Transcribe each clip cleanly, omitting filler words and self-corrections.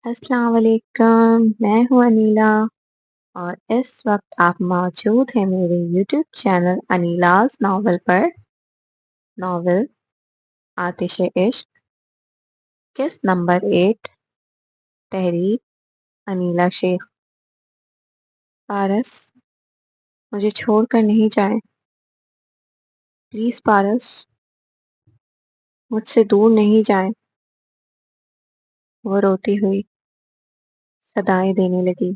السلام علیکم، میں ہوں انیلا اور اس وقت آپ موجود ہیں میرے یوٹیوب چینل انیلاز ناول پر۔ ناول آتش عشق، قسط نمبر 8، تحریر انیلا شیخ۔ پارس، مجھے چھوڑ کر نہیں جائیں پلیز پارس، مجھ سے دور نہیں جائیں۔ وہ روتی ہوئی صدائیں دینے لگی،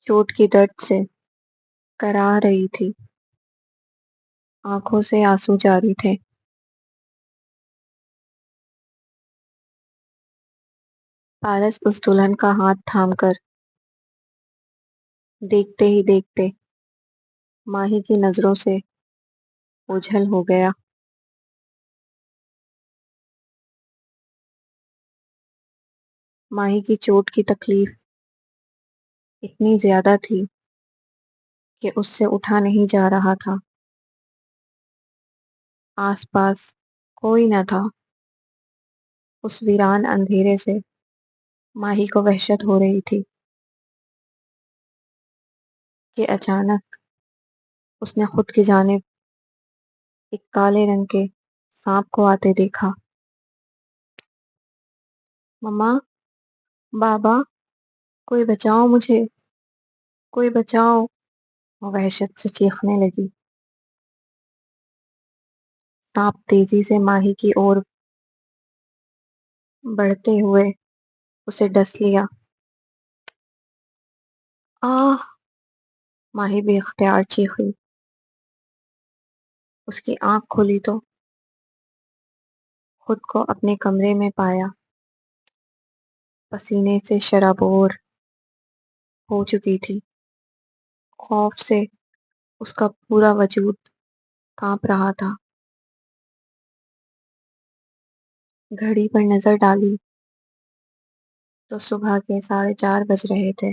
چوٹ کی درد سے کرا رہی تھی، آنکھوں سے آنسو جاری تھے۔ پارس اس دلہن کا ہاتھ تھام کر دیکھتے ہی دیکھتے ماہی کی نظروں سے اوجھل ہو گیا۔ ماہی کی چوٹ کی تکلیف اتنی زیادہ تھی کہ اس سے اٹھا نہیں جا رہا تھا۔ آس پاس کوئی نہ تھا۔ اس ویران اندھیرے سے ماہی کو وحشت ہو رہی تھی کہ اچانک اس نے خود کی جانب ایک کالے رنگ کے سانپ کو آتے دیکھا۔ مما، بابا، کوئی بچاؤ مجھے، کوئی بچاؤ! وہ وحشت سے چیخنے لگی۔ سانپ تیزی سے ماہی کی اور بڑھتے ہوئے اسے ڈس لیا۔ آہ! ماہی بے اختیار چیخی۔ اس کی آنکھ کھلی تو خود کو اپنے کمرے میں پایا، پسینے سے شرابور ہو چکی تھی۔ خوف سے اس کا پورا وجود کانپ رہا تھا۔ گھڑی پر نظر ڈالی تو صبح کے 4:30 بج رہے تھے۔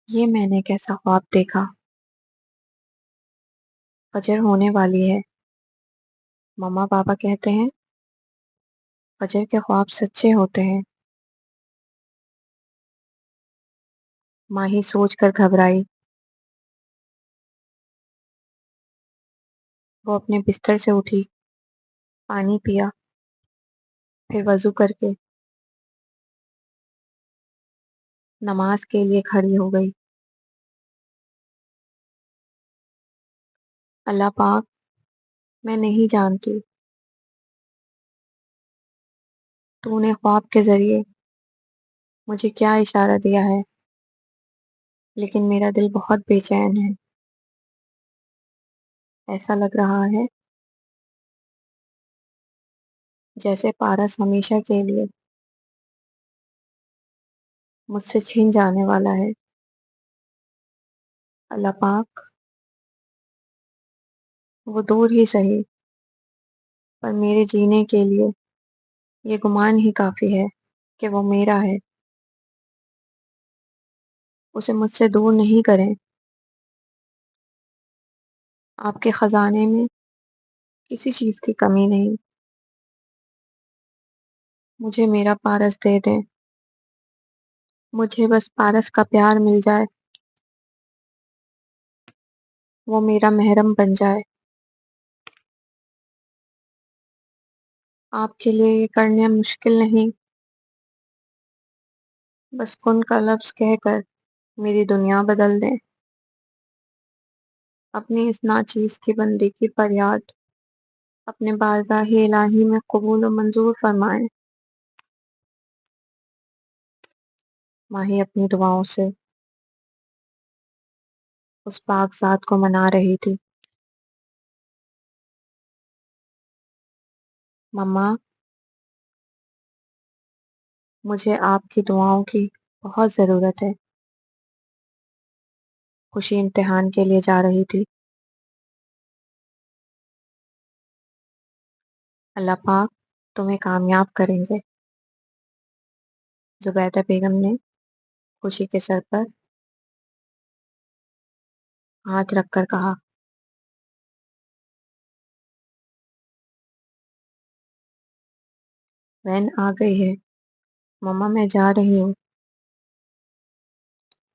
یہ میں نے کیسا خواب دیکھا؟ فجر ہونے والی ہے۔ مما پاپا کہتے ہیں فجر کے خواب سچے ہوتے ہیں۔ ماہی سوچ کر گھبرائی۔ وہ اپنے بستر سے اٹھی، پانی پیا، پھر وضو کر کے نماز کے لیے کھڑی ہو گئی۔ اللہ پاک، میں نہیں جانتی تو نے خواب کے ذریعے مجھے کیا اشارہ دیا ہے، لیکن میرا دل بہت بے چین ہے۔ ایسا لگ رہا ہے جیسے پارس ہمیشہ کے لیے مجھ سے چھین جانے والا ہے۔ اللہ پاک، وہ دور ہی سہی، پر میرے جینے کے لیے یہ گمان ہی کافی ہے کہ وہ میرا ہے۔ اسے مجھ سے دور نہیں کریں۔ آپ کے خزانے میں کسی چیز کی کمی نہیں۔ مجھے میرا پارس دے دیں۔ مجھے بس پارس کا پیار مل جائے، وہ میرا محرم بن جائے۔ آپ کے لیے یہ کرنا مشکل نہیں، بس کن کا لفظ کہہ کر میری دنیا بدل دیں۔ اپنی اس ناچیز کی بندی کی فریاد اپنے بارگاہ الہی میں قبول و منظور فرمائیں۔ ماہی اپنی دعاؤں سے اس پاک ذات کو منا رہی تھی۔ مما، مجھے آپ کی دعاؤں کی بہت ضرورت ہے۔ خوشی امتحان کے لیے جا رہی تھی۔ اللہ پاک تمہیں کامیاب کریں گے، زبیدہ بیگم نے خوشی کے سر پر ہاتھ رکھ کر کہا۔ وین آ گئی ہے، مما میں جا رہی ہوں،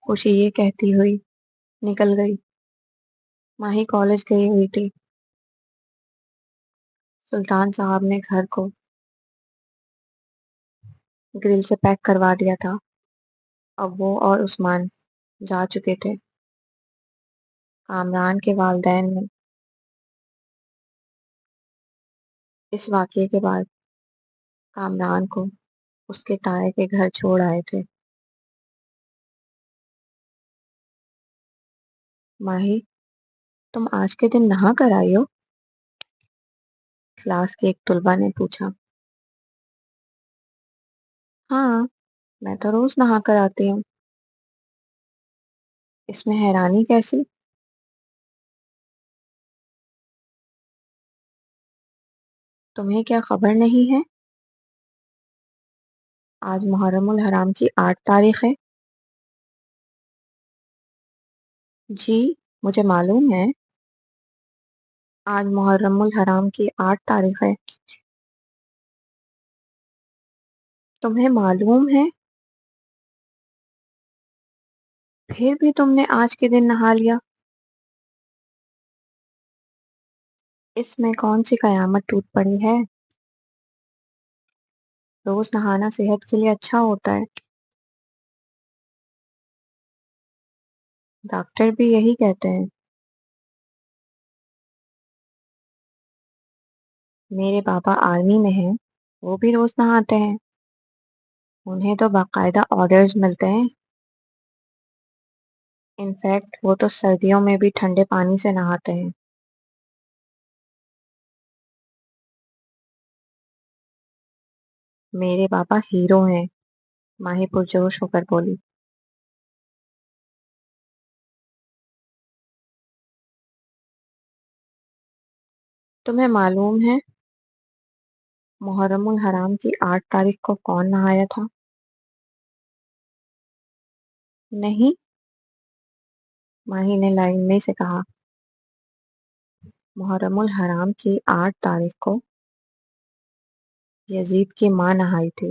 خوشی یہ کہتی ہوئی نکل گئی۔ ماہی کالج گئی ہوئی تھی۔ سلطان صاحب نے گھر کو گرل سے پیک کروا دیا تھا۔ اب وہ اور عثمان جا چکے تھے۔ کامران کے والدین نے اس واقعے کے بعد کامران کو اس کے تایا کے گھر چھوڑ آئے تھے۔ ماہی، تم آج کے دن نہا کر آئی ہو؟ کلاس کے ایک طلبہ نے پوچھا۔ ہاں، میں تو روز نہا کر آتی ہوں۔ اس میں حیرانی کیسی؟ تمہیں کیا خبر نہیں ہے؟ آج محرم الحرام کی 8 تاریخ ہے۔ جی، مجھے معلوم ہے۔ آج محرم الحرام کی 8 تاریخ ہے۔ تمہیں معلوم ہے؟ پھر بھی تم نے آج کے دن نہا لیا۔ اس میں کون سی قیامت ٹوٹ پڑی ہے؟ روز نہانا صحت کے لیے اچھا ہوتا ہے۔ ڈاکٹر بھی یہی کہتے ہیں۔ میرے پاپا آرمی میں ہیں، وہ بھی روز نہاتے ہیں۔ انہیں تو باقاعدہ آرڈرز ملتے ہیں۔ انفیکٹ وہ تو سردیوں میں بھی ٹھنڈے پانی سے نہاتے ہیں۔ میرے پاپا ہیرو ہیں، ماہی پرجوش ہو کر بولی۔ تمہیں معلوم ہے محرم الحرام کی 8 تاریخ کو کون نہایا تھا؟ نہیں، ماہی نے لائن سے کہا۔ محرم الحرام کی 8 تاریخ کو یزید کی ماں نہائی تھی۔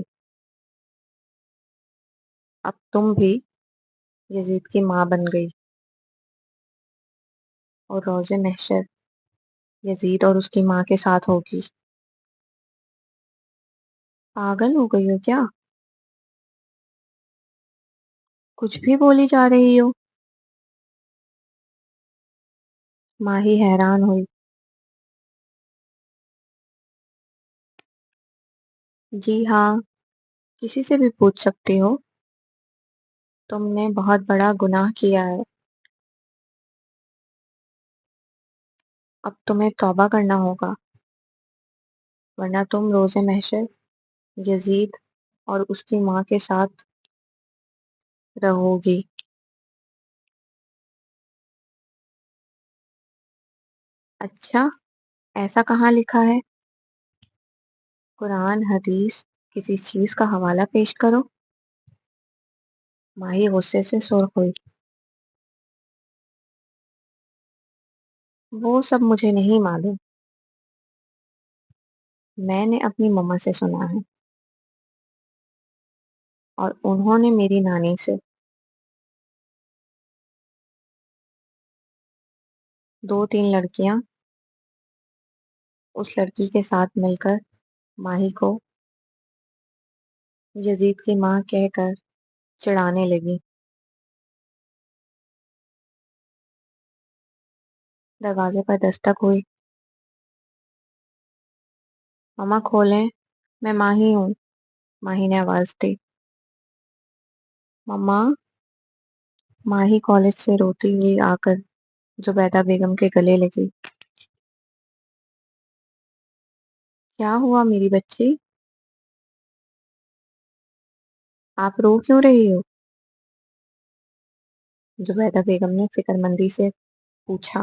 اب تم بھی یزید کی ماں بن گئی اور روز محشر یزید اور اس کی ماں کے ساتھ ہوگی۔ پاگل ہو گئی ہو کیا؟ کچھ بھی بولی جا رہی ہو۔ ماہی حیران ہوئی۔ جی ہاں، کسی سے بھی پوچھ سکتی ہو۔ تم نے بہت بڑا گناہ کیا ہے۔ اب تمہیں توبہ کرنا ہوگا، ورنہ تم روز محشر یزید اور اس کی ماں کے ساتھ رہو گی۔ اچھا، ایسا کہاں لکھا ہے؟ قرآن، حدیث، کسی چیز کا حوالہ پیش کرو۔ ماہی غصے سے سرخ ہوئی۔ وہ سب مجھے نہیں معلوم، میں نے اپنی مما سے سنا ہے، اور انہوں نے میری نانی سے۔ 2 3 لڑکیاں اس لڑکی کے ساتھ مل کر ماہی کو یزید کی ماں کہہ کر چڑھانے لگی۔ دروازے پر دستک ہوئی۔ مما کھولیں، میں ماہی ہوں، ماہی نے آواز دی۔ مما، ماہی کالج سے روتی ہوئی آ کر زبیدہ بیگم کے گلے لگی۔ کیا ہوا میری بچی؟ آپ رو کیوں رہی ہو؟ زبیدہ بیگم نے فکر مندی سے پوچھا۔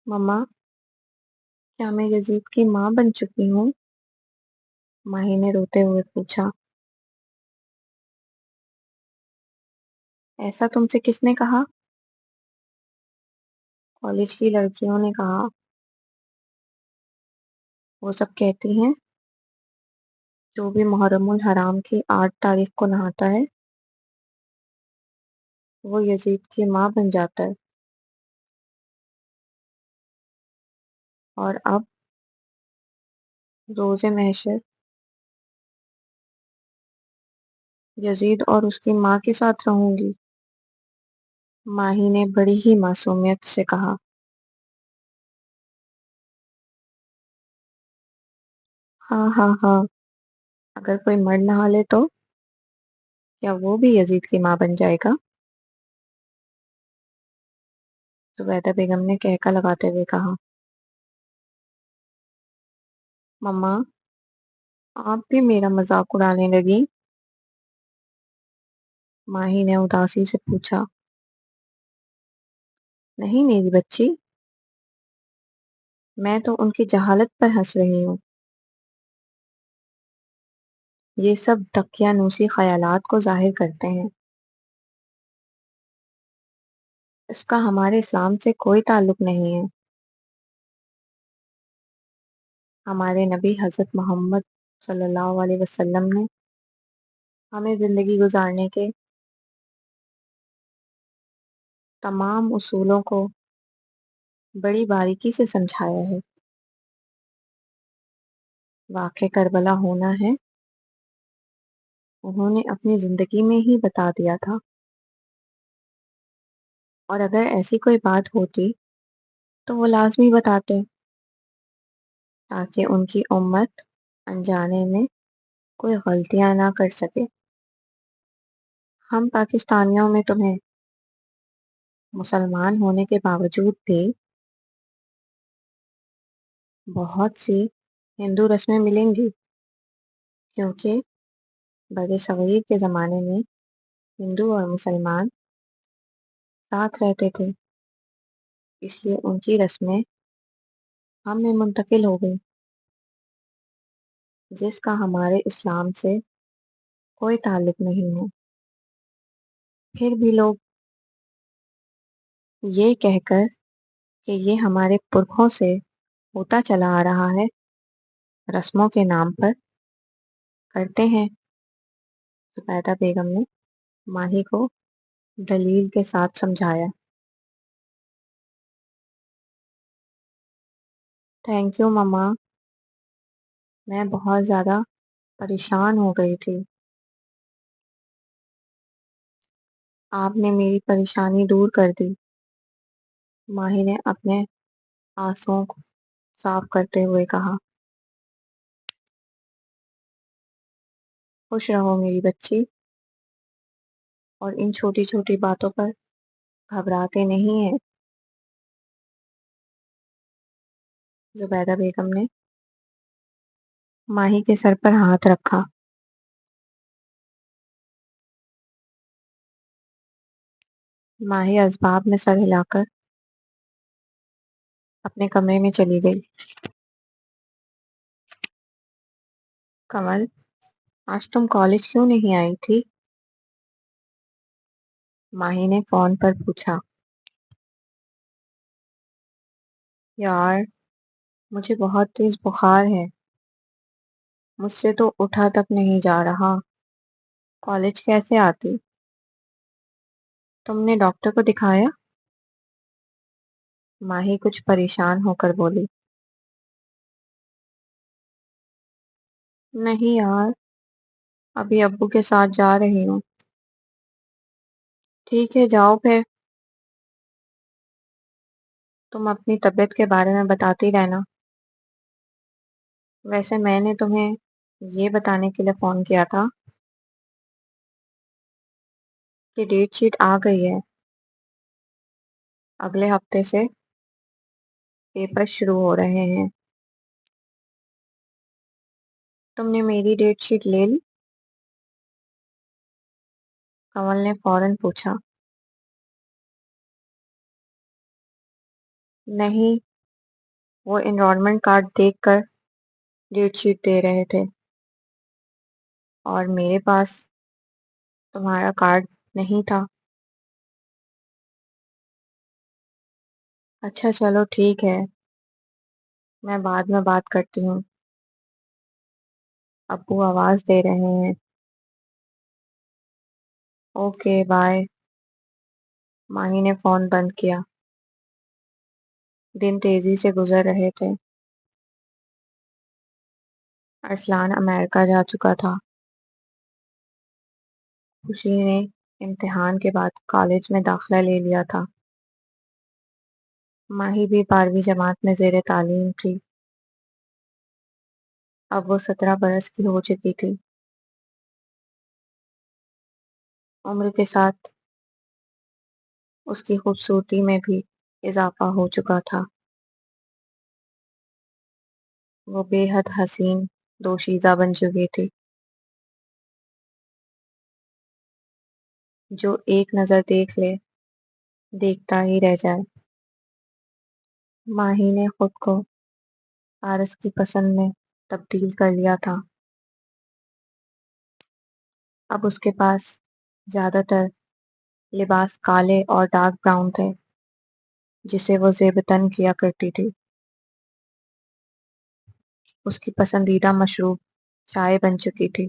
مما، کیا میں یزید کی ماں بن چکی ہوں؟ ماہی نے روتے ہوئے پوچھا۔ ایسا تم سے کس نے کہا؟ کالج کی لڑکیوں نے کہا۔ وہ سب کہتی ہیں جو بھی محرم الحرام کی 8 تاریخ کو نہاتا ہے وہ یزید کی ماں بن جاتا ہے۔ اور اب روز محشر یزید اور اس کی ماں کے ساتھ رہوں گی۔ ماہی نے بڑی ہی معصومیت سے کہا۔ ہاں ہاں ہاں، اگر کوئی مرد نہا لے تو کیا وہ بھی یزید کی ماں بن جائے گا؟ زبیدہ بیگم نے کہکا لگاتے ہوئے کہا۔ مما، آپ بھی میرا مذاق اڑانے لگی؟ ماہی نے اداسی سے پوچھا۔ نہیں میری بچی، میں تو ان کی جہالت پر ہنس رہی ہوں۔ یہ سب دقیانوسی خیالات کو ظاہر کرتے ہیں۔ اس کا ہمارے اسلام سے کوئی تعلق نہیں ہے۔ ہمارے نبی حضرت محمد صلی اللہ علیہ وسلم نے ہمیں زندگی گزارنے کے تمام اصولوں کو بڑی باریکی سے سمجھایا ہے۔ واقع کربلا ہونا ہے انہوں نے اپنی زندگی میں ہی بتا دیا تھا، اور اگر ایسی کوئی بات ہوتی تو وہ لازمی بتاتے تاکہ ان کی امت انجانے میں کوئی غلطیاں نہ کر سکے۔ ہم پاکستانیوں میں تمہیں مسلمان ہونے کے باوجود بھی بہت سی ہندو رسمیں ملیں گی، کیونکہ بر صغیر کے زمانے میں ہندو اور مسلمان ساتھ رہتے تھے، اس لیے ان کی رسمیں ہم میں منتقل ہو گئی، جس کا ہمارے اسلام سے کوئی تعلق نہیں ہے۔ پھر بھی لوگ یہ کہہ کر کہ یہ ہمارے پرکھوں سے ہوتا چلا آ رہا ہے، رسموں کے نام پر کرتے ہیں۔ زبیدہ بیگم نے ماہی کو دلیل کے ساتھ سمجھایا۔ تھینک یو مما، میں بہت زیادہ پریشان ہو گئی تھی۔ آپ نے میری پریشانی دور کر دی۔ ماہی نے اپنے آنسوؤں کو صاف کرتے ہوئے کہا۔ خوش رہو میری بچی، اور ان چھوٹی چھوٹی باتوں پر گھبراتے نہیں ہیں۔ زبیدہ بیگم نے ماہی کے سر پر ہاتھ رکھا۔ ماہی اسباب میں سر ہلا کر اپنے کمرے میں چلی گئی۔ کمل، آج تم کالج کیوں نہیں آئی تھی؟ ماہی نے فون پر پوچھا۔ یار، مجھے بہت تیز بخار ہے، مجھ سے تو اٹھا تک نہیں جا رہا۔ کالج کیسے آتی؟ تم نے ڈاکٹر کو دکھایا؟ ماہی کچھ پریشان ہو کر بولی۔ نہیں یار، ابھی ابو کے ساتھ جا رہی ہوں۔ ٹھیک ہے جاؤ پھر، تم اپنی طبیعت کے بارے میں بتاتی رہنا۔ ویسے میں نے تمہیں یہ بتانے کے لیے فون کیا تھا کہ ڈیٹ شیٹ آ گئی ہے، اگلے ہفتے سے پیپر شروع ہو رہے ہیں۔ تم نے میری ڈیٹ شیٹ لے لی؟ کنول نے فوراً پوچھا۔ نہیں، وہ انرولمنٹ کارڈ دیکھ کر ڈیٹ شیٹ دے رہے تھے، اور میرے پاس تمہارا کارڈ نہیں تھا۔ اچھا چلو ٹھیک ہے، میں بعد میں بات کرتی ہوں۔ ابو آواز دے رہے ہیں۔ Okay bye. ماہی نے فون بند کیا۔ دن تیزی سے گزر رہے تھے۔ ارسلان امریکہ جا چکا تھا۔ خوشی نے امتحان کے بعد کالج میں داخلہ لے لیا تھا۔ ماہی بھی 12ویں جماعت میں زیر تعلیم تھی۔ اب وہ 17 برس کی ہو چکی تھی۔ عمر کے ساتھ اس کی خوبصورتی میں بھی اضافہ ہو چکا تھا۔ وہ بے حد حسین دوشیزہ بن چکی تھی، جو ایک نظر دیکھ لے دیکھتا ہی رہ جائے۔ ماہی نے خود کو پارس کی پسند میں تبدیل کر لیا تھا۔ اب اس کے پاس زیادہ تر لباس کالے اور ڈارک براؤن تھے، جسے وہ زیب تن کیا کرتی تھی۔ اس کی پسندیدہ مشروب چائے بن چکی تھی۔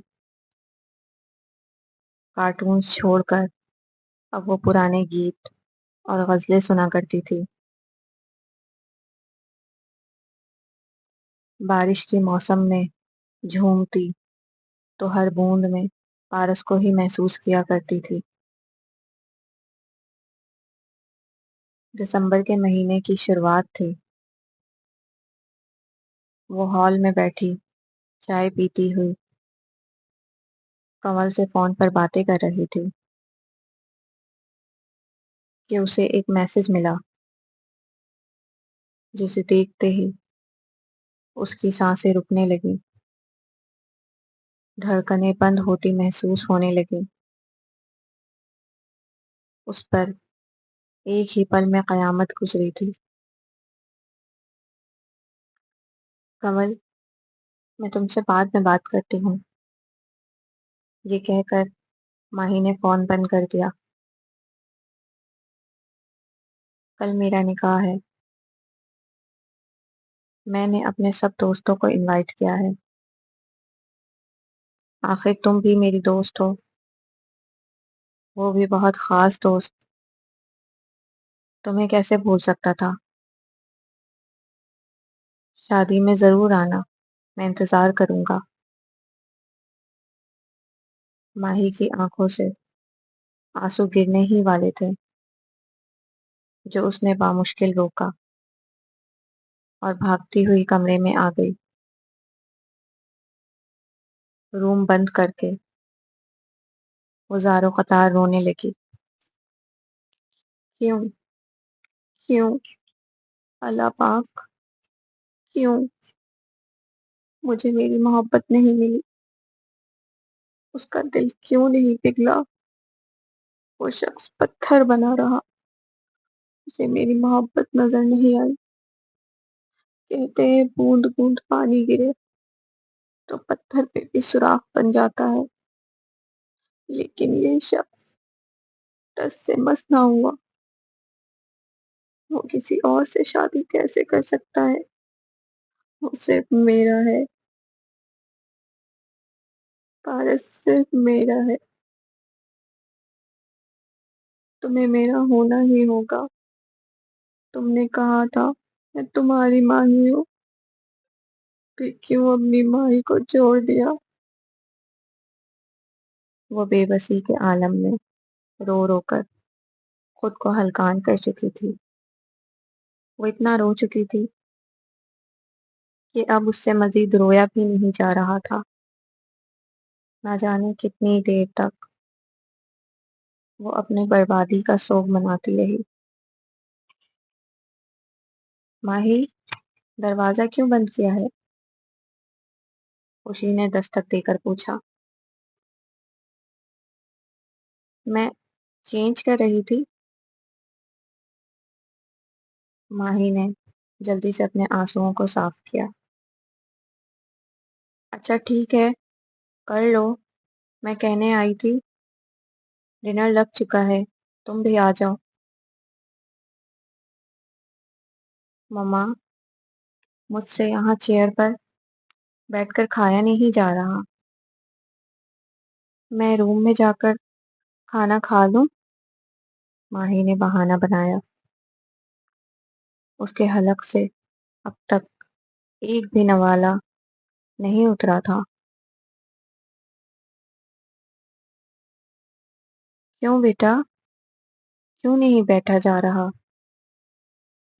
کارٹونز چھوڑ کر اب وہ پرانے گیت اور غزلیں سنا کرتی تھی۔ بارش کے موسم میں جھومتی تو ہر بوند میں پارس کو ہی محسوس کیا کرتی تھی۔ دسمبر کے مہینے کی شروعات تھی۔ وہ ہال میں بیٹھی چائے پیتی ہوئی کنول سے فون پر باتیں کر رہی تھی کہ اسے ایک میسج ملا، جسے دیکھتے ہی اس کی سانسیں رکنے لگیں، دھڑکنیں بند ہوتی محسوس ہونے لگیں۔ اس پر ایک ہی پل میں قیامت گزری تھی۔ کنول، میں تم سے بعد میں بات کرتی ہوں، یہ کہہ کر ماہی نے فون بند کر دیا۔ کل میرا نکاح ہے۔ میں نے اپنے سب دوستوں کو انوائٹ کیا ہے۔ آخر تم بھی میری دوست ہو، وہ بھی بہت خاص دوست۔ تمہیں کیسے بھول سکتا تھا؟ شادی میں ضرور آنا، میں انتظار کروں گا۔ ماہی کی آنکھوں سے آنسو گرنے ہی والے تھے، جو اس نے بامشکل روکا اور بھاگتی ہوئی کمرے میں آ گئی۔ روم بند کر کے وہ زاروں قطار رونے لگی۔ کیوں؟ کیوں؟ اللہ پاک، کیوں مجھے میری محبت نہیں ملی؟ اس کا دل کیوں نہیں پگھلا؟ وہ شخص پتھر بنا رہا، اسے میری محبت نظر نہیں آئی۔ کہتے ہیں بوند بوند پانی گرے تو پتھر پہ بھی سوراخ بن جاتا ہے، لیکن یہ شخص ٹس سے مس نہ ہوا۔ وہ کسی اور سے شادی کیسے کر سکتا ہے؟ وہ صرف میرا ہے، پارس صرف میرا ہے۔ تمہیں میرا ہونا ہی ہوگا۔ تم نے کہا تھا میں تمہاری ماہی ہوں، پھر کیوں اپنی ماہی کو چھوڑ دیا؟ وہ بے بسی کے عالم میں رو رو کر خود کو ہلکان کر چکی تھی۔ وہ اتنا رو چکی تھی کہ اب اس سے مزید رویا بھی نہیں جا رہا تھا۔ نہ جانے کتنی دیر تک وہ اپنی بربادی کا سوگ مناتی رہی۔ ماہی، دروازہ کیوں بند کیا ہے؟ خوشی نے دستک دے کر پوچھا۔ میں چینج کر رہی تھی۔ ماہی نے جلدی سے اپنے آنسوؤں کو صاف کیا۔ اچھا ٹھیک ہے، کر لو، میں کہنے آئی تھی ڈنر لگ چکا ہے، تم بھی آ جاؤ۔ مما، مجھ سے یہاں چیئر پر بیٹھ کر کھایا نہیں جا رہا۔ میں روم میں جا کر کھانا کھا لوں؟ ماہی نے بہانہ بنایا۔ اس کے حلق سے اب تک ایک بھی نوالہ نہیں اترا تھا۔ کیوں بیٹا، کیوں نہیں بیٹھا جا رہا؟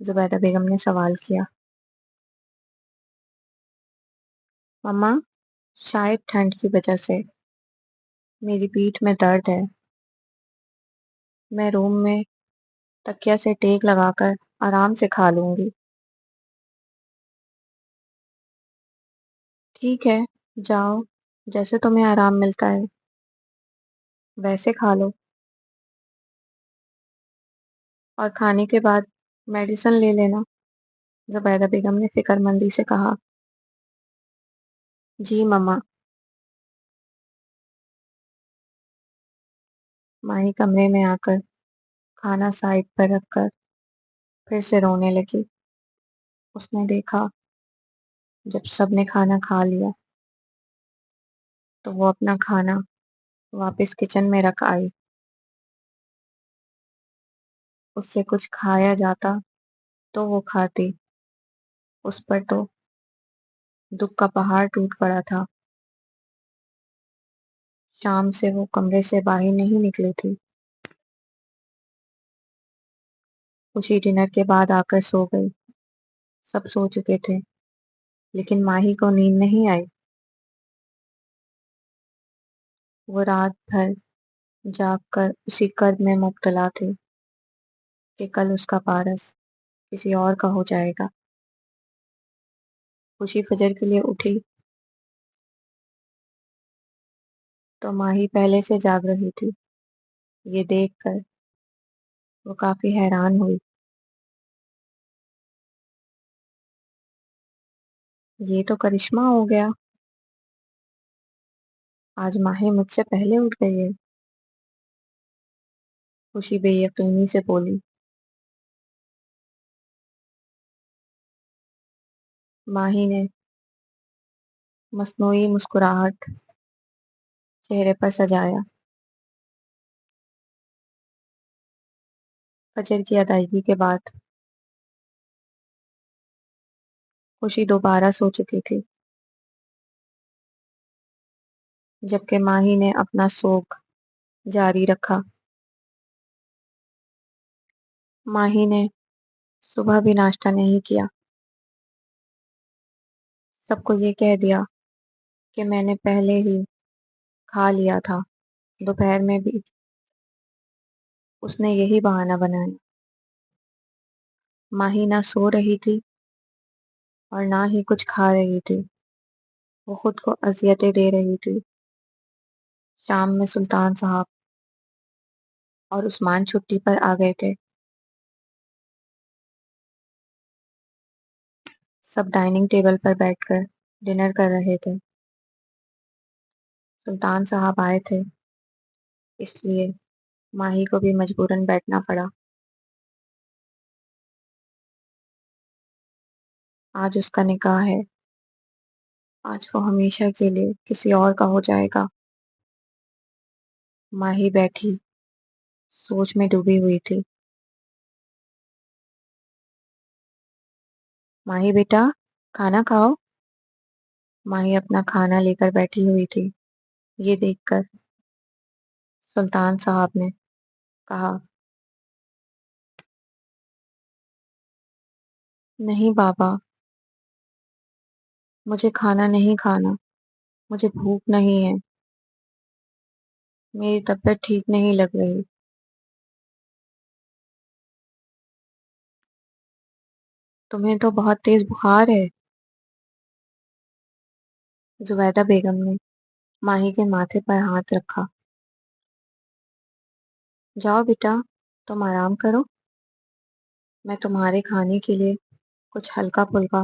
زبیدہ بیگم نے سوال کیا۔ مما، شاید ٹھنڈ کی وجہ سے میری پیٹھ میں درد ہے۔ میں روم میں تکیا سے ٹیک لگا کر آرام سے کھا لوں گی۔ ٹھیک ہے، جاؤ، جیسے تمہیں آرام ملتا ہے ویسے کھا لو، اور کھانے کے بعد میڈیسن لے لینا، زبیدہ بیگم نے فکر مندی سے کہا۔ جی مما۔ ماہی کمرے میں آ کر کھانا سائڈ پر رکھ کر پھر سے رونے لگی۔ اس نے دیکھا جب سب نے کھانا کھا لیا تو وہ اپنا کھانا واپس کچن میں رکھ آئی۔ اس سے کچھ کھایا جاتا تو وہ کھاتی، اس پر تو دکھ کا پہاڑ ٹوٹ پڑا تھا۔ شام سے وہ کمرے سے باہر نہیں نکلی تھی۔ خوشی ڈنر کے بعد آ کر سو گئی۔ سب سو چکے تھے لیکن ماہی کو نیند نہیں آئی۔ وہ رات بھر جاگ کر اسی کرب میں مبتلا تھے کہ کل اس کا پارس کسی اور کا ہو جائے گا۔ خوشی فجر کے لیے اٹھی تو ماہی پہلے سے جاگ رہی تھی۔ یہ دیکھ کر وہ کافی حیران ہوئی۔ یہ تو کرشمہ ہو گیا، آج ماہی مجھ سے پہلے اٹھ گئی ہے۔ خوشی بے یقینی سے بولی۔ ماہی نے مصنوعی مسکراہٹ چہرے پر سجایا۔ فجر کی ادائیگی کے بعد خوشی دوبارہ سو چکی تھی، جبکہ ماہی نے اپنا سوگ جاری رکھا۔ ماہی نے صبح بھی ناشتہ نہیں کیا۔ سب کو یہ کہہ دیا کہ میں نے پہلے ہی کھا لیا تھا۔ دوپہر میں بھی اس نے یہی بہانہ بنایا۔ ماہی نہ سو رہی تھی اور نہ ہی کچھ کھا رہی تھی، وہ خود کو اذیتیں دے رہی تھی۔ شام میں سلطان صاحب اور عثمان چھٹی پر آ گئے تھے۔ سب ڈائننگ ٹیبل پر بیٹھ کر ڈنر کر رہے تھے۔ سلطان صاحب آئے تھے اس لیے ماہی کو بھی مجبوراً بیٹھنا پڑا۔ آج اس کا نکاح ہے، آج وہ ہمیشہ کے لیے کسی اور کا ہو جائے گا۔ ماہی بیٹھی سوچ میں ڈوبی ہوئی تھی۔ ماہی بیٹا، کھانا کھاؤ۔ ماہی اپنا کھانا لے کر بیٹھی ہوئی تھی۔ یہ دیکھ کر سلطان صاحب نے کہا، نہیں بابا، مجھے کھانا نہیں کھانا، مجھے بھوک نہیں ہے، میری طبیعت ٹھیک نہیں لگ رہی۔ تمہیں تو بہت تیز بخار ہے۔ زبیدہ بیگم نے ماہی کے ماتھے پر ہاتھ رکھا۔ جاؤ بیٹا، تم آرام کرو، میں تمہارے کھانے کے لیے کچھ ہلکا پھلکا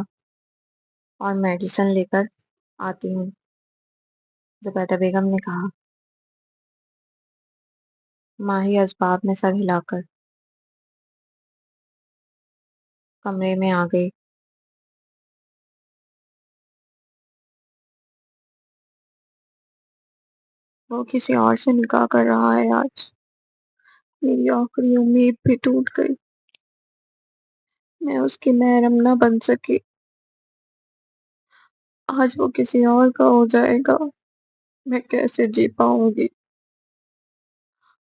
اور میڈیسن لے کر آتی ہوں، زبیدہ بیگم نے کہا۔ ماہی اسباب میں سر ہلا کر کمرے میں آ گئی۔ وہ کسی اور سے نکاح کر رہا ہے آج۔ میری آخری امید بھی ٹوٹ گئی۔ میں اس کی محرم نہ بن سکی۔ آج وہ کسی اور کا ہو جائے گا۔ میں کیسے جی پاؤں گی؟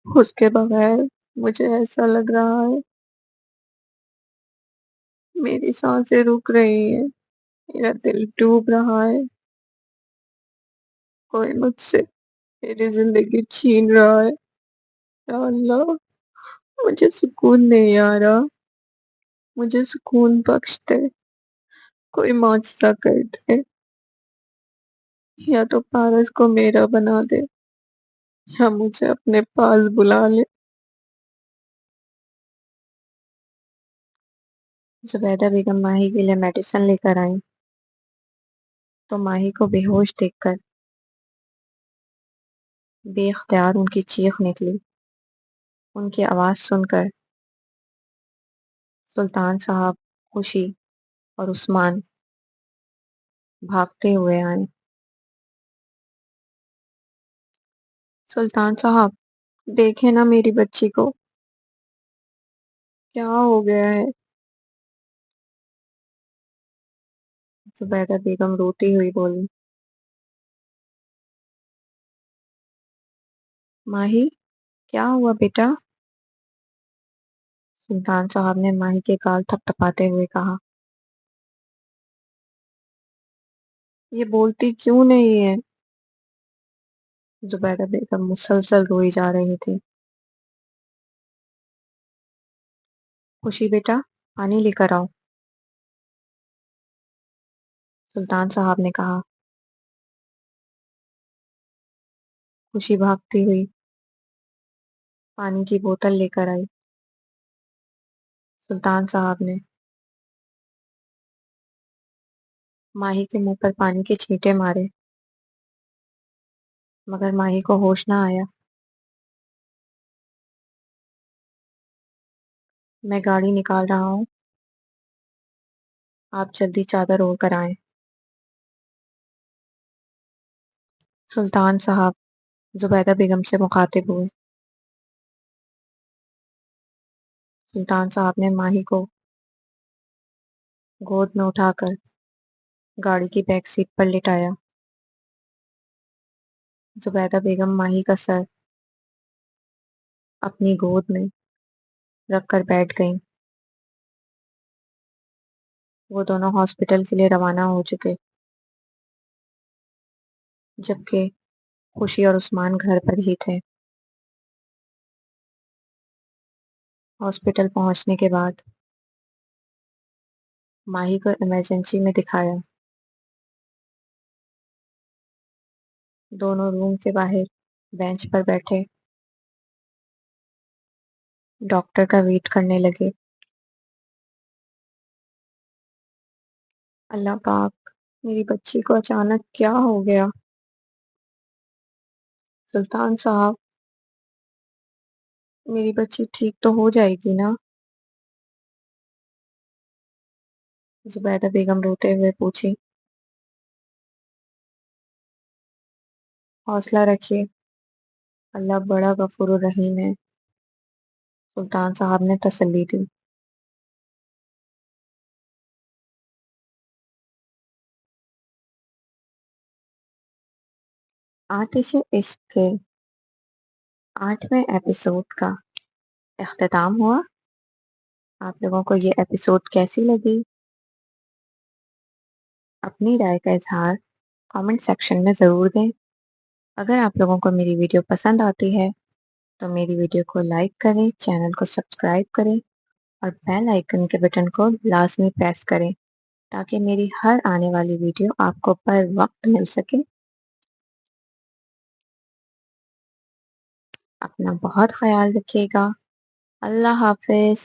اس کے بغیر مجھے ایسا لگ رہا ہے میری سانسیں رک رہی ہیں، میرا دل ڈوب رہا ہے، کوئی مجھ سے میری زندگی چھین رہا ہے۔ یا اللہ، مجھے سکون نہیں آ رہا، مجھے سکون بخش دے، کوئی معجزہ کر دے، یا تو پارس کو میرا بنا دے یا مجھے اپنے پاس بلا لے۔ زبیدہ بیگم ماہی کے لیے میڈیسن لے کر آئیں تو ماہی کو بے ہوش دیکھ کر بے اختیار ان کی چیخ نکلی۔ ان کی آواز سن کر سلطان صاحب، خوشی اور عثمان بھاگتے ہوئے آئے۔ سلطان صاحب، دیکھیں نا میری بچی کو، کیا ہو گیا ہے؟ زبیدہ بیگم روتی ہوئی بولی، ماہی، کیا ہوا بیٹا؟ سلطان صاحب نے ماہی کے گال تھپ تھپاتے ہوئے کہا، یہ بولتی کیوں نہیں ہے؟ زبیدہ بیگم مسلسل روئی جا رہی تھی۔ خوشی بیٹا، پانی لے کر آؤ، سلطان صاحب نے کہا۔ خوشی بھاگتی ہوئی پانی کی بوتل لے کر آئی۔ سلطان صاحب نے ماہی کے منہ پر پانی کے چھینٹے مارے، مگر ماہی کو ہوش نہ آیا۔ میں گاڑی نکال رہا ہوں، آپ جلدی چادر اوڑھ کر آئیں۔ سلطان صاحب زبیدہ بیگم سے مخاطب ہوئے۔ سلطان صاحب نے ماہی کو گود میں اٹھا کر گاڑی کی بیک سیٹ پر لٹایا۔ زبیدہ بیگم ماہی کا سر اپنی گود میں رکھ کر بیٹھ گئیں۔ وہ دونوں ہاسپٹل کے لیے روانہ ہو چکے، جبکہ خوشی اور عثمان گھر پر ہی تھے۔ ہاسپٹل پہنچنے کے بعد ماہی کو ایمرجنسی میں دکھایا۔ دونوں روم کے باہر بینچ پر بیٹھے ڈاکٹر کا ویٹ کرنے لگے۔ اللہ پاک، میری بچی کو اچانک کیا ہو گیا؟ سلطان صاحب، میری بچی ٹھیک تو ہو جائے گی نا؟ زبیدہ بیگم روتے ہوئے پوچھی۔ حوصلہ رکھیے، اللہ بڑا غفور الرحیم ہے، سلطان صاحب نے تسلی دی۔ آتش عشق کے 8ویں ایپیسوڈ کا اختتام ہوا۔ آپ لوگوں کو یہ ایپیسوڈ کیسی لگی؟ اپنی رائے کا اظہار کامنٹ سیکشن میں ضرور دیں۔ اگر آپ لوگوں کو میری ویڈیو پسند آتی ہے تو میری ویڈیو کو لائک کریں، چینل کو سبسکرائب کریں اور بیل آئیکن کے بٹن کو لازمی پریس کریں تاکہ میری ہر آنے والی ویڈیو آپ کو پر وقت مل سکے۔ اپنا بہت خیال رکھیے گا۔ اللہ حافظ۔